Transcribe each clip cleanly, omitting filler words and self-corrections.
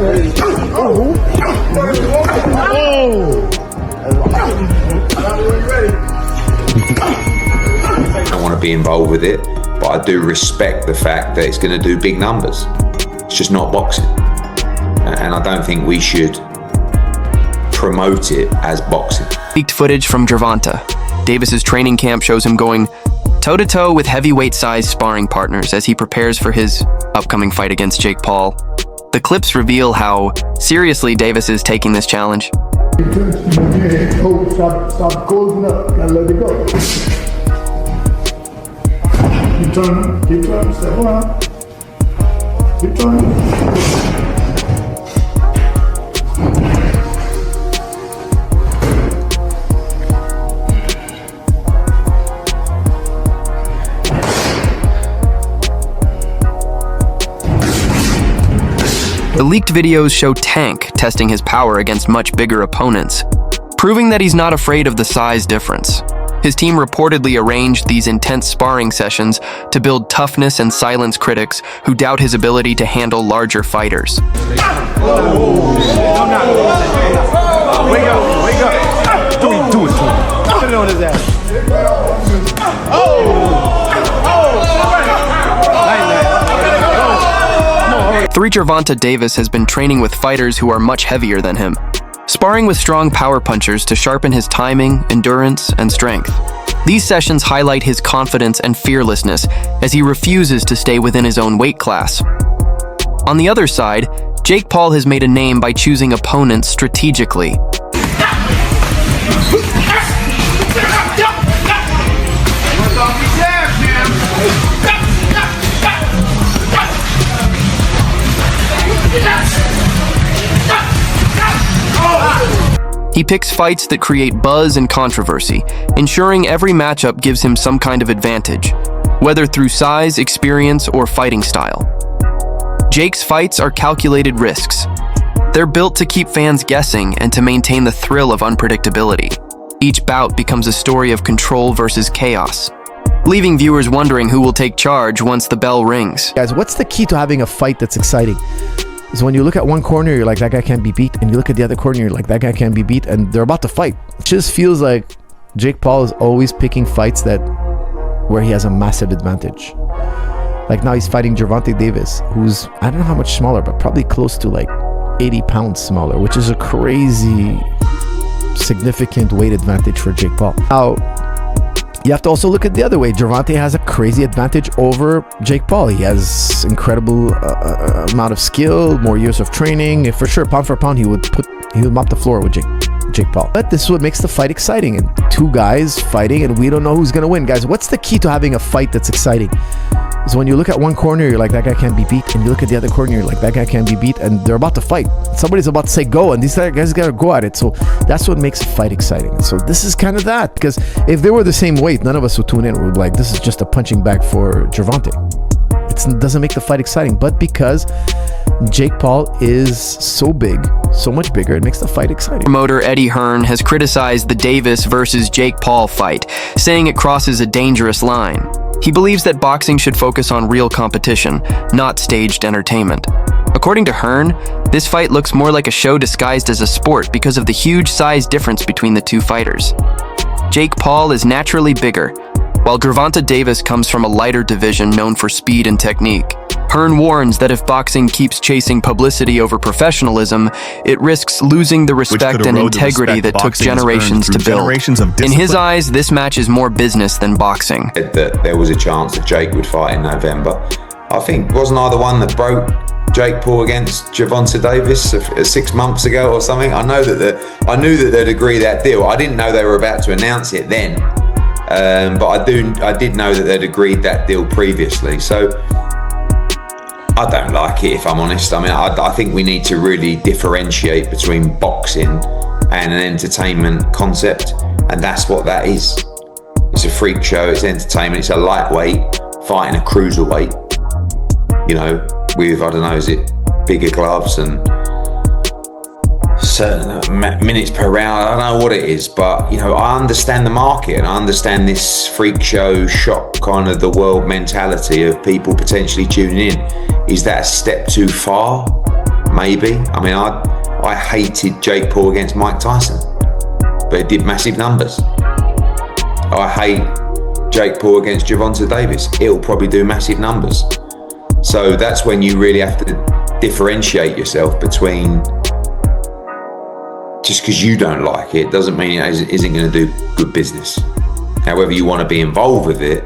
I don't want to be involved with it, but I do respect the fact that it's going to do big numbers. It's just not boxing. And I don't think we should promote it as boxing. Leaked footage from Gervonta. Davis's training camp shows him going toe-to-toe with heavyweight-sized sparring partners as he prepares for his upcoming fight against Jake Paul. The clips reveal how seriously Davis is taking this challenge. Stop closing up and let it go. Keep turning, step around. Keep turning. The leaked videos show Tank testing his power against much bigger opponents, proving that he's not afraid of the size difference. His team reportedly arranged these intense sparring sessions to build toughness and silence critics who doubt his ability to handle larger fighters. Wake up. Do it to him. Put it on his ass. Gervonta Davis has been training with fighters who are much heavier than him, sparring with strong power punchers to sharpen his timing, endurance, and strength. These sessions highlight his confidence and fearlessness as he refuses to stay within his own weight class. On the other side, Jake Paul has made a name by choosing opponents strategically. He picks fights that create buzz and controversy, ensuring every matchup gives him some kind of advantage, whether through size, experience, or fighting style. Jake's fights are calculated risks. They're built to keep fans guessing and to maintain the thrill of unpredictability. Each bout becomes a story of control versus chaos, leaving viewers wondering who will take charge once the bell rings. Guys, what's the key to having a fight that's exciting? Is when you look at one corner, you're like, that guy can't be beat. And you look at the other corner, you're like, that guy can't be beat. And they're about to fight. It just feels like Jake Paul is always picking fights where he has a massive advantage. Like now he's fighting Gervonta Davis, who's, I don't know how much smaller, but probably close to like 80 pounds smaller, which is a crazy, significant weight advantage for Jake Paul. Now, you have to also look at the other way. Gervonta has a crazy advantage over Jake Paul. He has incredible amount of skill, more years of training. For sure, pound for pound, he would mop the floor with Jake Paul. But this is what makes the fight exciting. And two guys fighting, and we don't know who's gonna win. Guys, what's the key to having a fight that's exciting? Is when you look at one corner, you're like, that guy can't be beat. And you look at the other corner, you're like, that guy can't be beat. And they're about to fight. Somebody's about to say go, and these guys gotta go at it. So that's what makes a fight exciting. So this is kind of that. Because if they were the same weight, none of us would tune in. We'd be like, this is just a punching bag for Gervonta. It doesn't make the fight exciting. But because Jake Paul is so big, so much bigger, it makes the fight exciting. Promoter Eddie Hearn has criticized the Davis versus Jake Paul fight, saying it crosses a dangerous line. He believes that boxing should focus on real competition, not staged entertainment. According to Hearn, this fight looks more like a show disguised as a sport because of the huge size difference between the two fighters. Jake Paul is naturally bigger, while Gervonta Davis comes from a lighter division known for speed and technique. Hearn warns that if boxing keeps chasing publicity over professionalism, it risks losing the respect and integrity that took generations to build. In his eyes, this match is more business than boxing. That there was a chance that Jake would fight in November. I think, wasn't I the one that broke Jake Paul against Gervonta Davis 6 months ago or something? I knew that they'd agree that deal. I didn't know they were about to announce it then, but I did know that they'd agreed that deal previously. So I don't like it, if I'm honest. I mean, I think we need to really differentiate between boxing and an entertainment concept, and that's what that is. It's a freak show, it's entertainment, it's a lightweight fighting a cruiserweight, you know, with, I don't know, is it bigger gloves and certain minutes per round? I don't know what it is, but, you know, I understand the market and I understand this freak show, shock kind of the world mentality of people potentially tuning in. Is that a step too far? maybe. I mean, I hated Jake Paul against Mike Tyson, but it did massive numbers. I hate Jake Paul against Gervonta Davis. It'll probably do massive numbers. So that's when you really have to differentiate yourself between, just because you don't like it doesn't mean it isn't going to do good business. However you want to be involved with it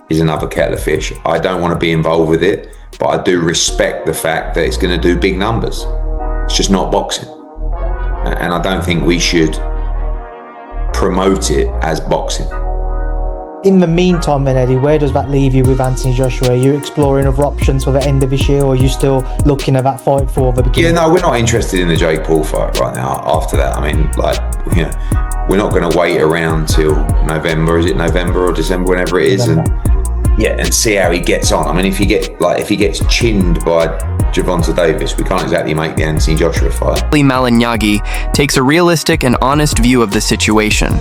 is another kettle of fish. I don't want to be involved with it, but I do respect the fact that it's going to do big numbers. It's just not boxing. And I don't think we should promote it as boxing. In the meantime then, Eddie, where does that leave you with Anthony Joshua? Are you exploring other options for the end of this year, or are you still looking at that fight for the beginning? Yeah, no, we're not interested in the Jake Paul fight right now. After that, I mean, like, you know, we're not going to wait around till November. Is it November or December, whenever it is, and see how he gets on. I mean, if he gets chinned by Gervonta Davis, we can't exactly make the Anthony Joshua fight. Malignaggi takes a realistic and honest view of the situation.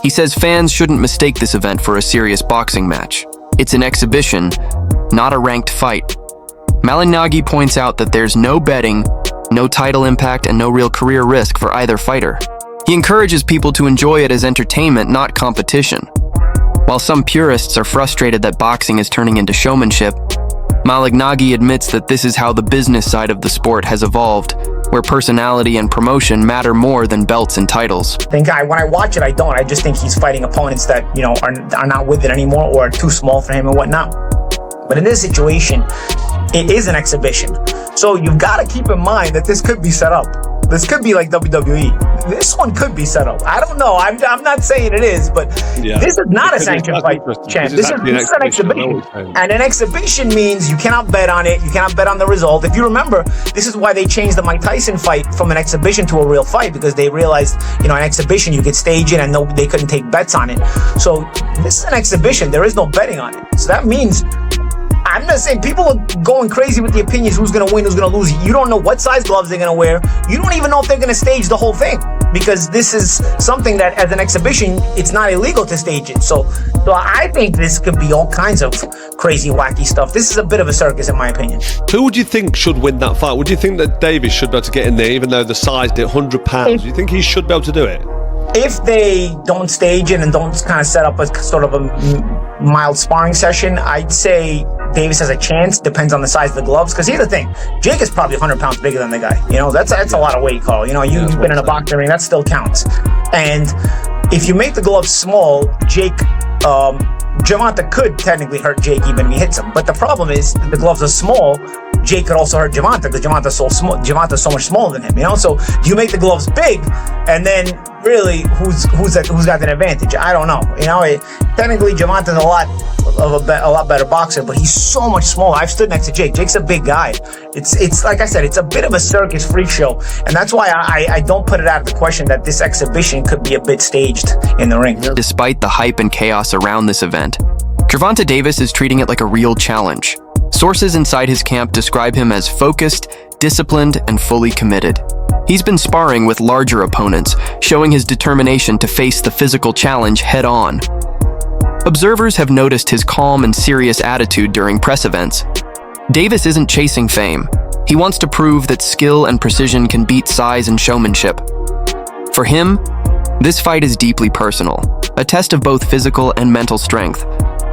He says fans shouldn't mistake this event for a serious boxing match. It's an exhibition, not a ranked fight. Malignaggi points out that there's no betting, no title impact, and no real career risk for either fighter. He encourages people to enjoy it as entertainment, not competition. While some purists are frustrated that boxing is turning into showmanship, Malignaggi admits that this is how the business side of the sport has evolved, where personality and promotion matter more than belts and titles. When I watch it, I don't. I just think he's fighting opponents that, you know, are not with it anymore or are too small for him and whatnot. But in this situation, it is an exhibition. So you've got to keep in mind that this could be set up. This could be like WWE. This one could be set up. I don't know. I'm not saying it is, but this is not a sanctioned fight, champ. This is an exhibition. And an exhibition means you cannot bet on it. You cannot bet on the result. If you remember, this is why they changed the Mike Tyson fight from an exhibition to a real fight, because they realized, you know, an exhibition, you could stage it and they couldn't take bets on it. So this is an exhibition. There is no betting on it. So that means, I'm not saying people are going crazy with the opinions, who's going to win, who's going to lose. You don't know what size gloves they're going to wear. You don't even know if they're going to stage the whole thing, because this is something that, as an exhibition, it's not illegal to stage it. So I think this could be all kinds of crazy, wacky stuff. This is a bit of a circus, in my opinion. Who would you think should win that fight? Would you think that Davis should be able to get in there, even though the size did 100 pounds? Do you think he should be able to do it? If they don't stage it and don't kind of set up a sort of a mild sparring session, I'd say Davis has a chance. Depends on the size of the gloves. Because here's the thing, Jake is probably 100 pounds bigger than the guy. You know, that's a lot of weight, Carl. You know, you've been in a boxing ring, that still counts. And if you make the gloves small, Gervonta could technically hurt Jake even if he hits him. But the problem is, the gloves are small. Jake could also hurt Gervonta because Gervonta's so small. Gervonta's so much smaller than him, you know. So do you make the gloves big, and then really who's got that advantage? I don't know. You know, technically Gervonta's a lot better boxer, but he's so much smaller. I've stood next to Jake. Jake's a big guy. It's like I said, it's a bit of a circus freak show, and that's why I don't put it out of the question that this exhibition could be a bit staged in the ring. Despite the hype and chaos around this event, Gervonta Davis is treating it like a real challenge. Sources inside his camp describe him as focused, disciplined, and fully committed. He's been sparring with larger opponents, showing his determination to face the physical challenge head-on. Observers have noticed his calm and serious attitude during press events. Davis isn't chasing fame. He wants to prove that skill and precision can beat size and showmanship. For him, this fight is deeply personal, a test of both physical and mental strength,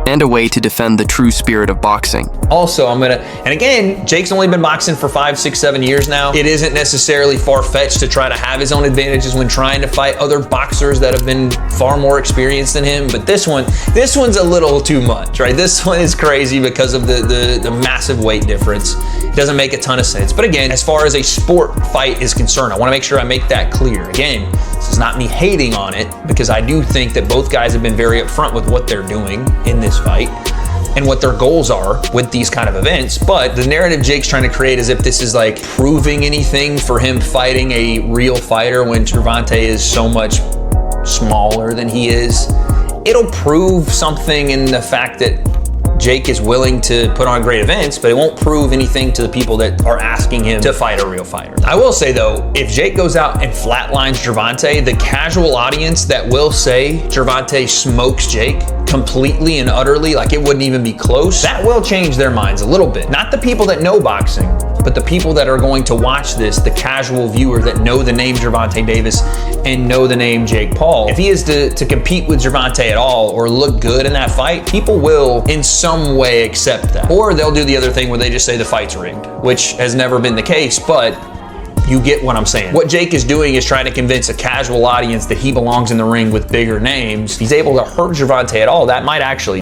and a way to defend the true spirit of boxing. Also, and again, Jake's only been boxing for 5, 6, 7 years now. It isn't necessarily far-fetched to try to have his own advantages when trying to fight other boxers that have been far more experienced than him. But this one's a little too much, right? This one is crazy because of the massive weight difference. It doesn't make a ton of sense. But again, as far as a sport fight is concerned, I want to make sure I make that clear. Again, this is not me hating on it, because I do think that both guys have been very upfront with what they're doing in this fight and what their goals are with these kind of events. But the narrative Jake's trying to create as if this is like proving anything for him fighting a real fighter when Gervonta is so much smaller than he is. It'll prove something in the fact that Jake is willing to put on great events, but it won't prove anything to the people that are asking him to fight a real fighter. I will say though, if Jake goes out and flatlines Gervonta, the casual audience that will say Gervonta smokes Jake completely and utterly, like it wouldn't even be close, that will change their minds a little bit. Not the people that know boxing, but the people that are going to watch this, the casual viewer that know the name Gervonta Davis and know the name Jake Paul. If he is to compete with Gervonta at all or look good in that fight, people will in some way accept that. Or they'll do the other thing where they just say the fight's rigged, which has never been the case, but you get what I'm saying. What Jake is doing is trying to convince a casual audience that he belongs in the ring with bigger names. If he's able to hurt Gervonta at all, that might actually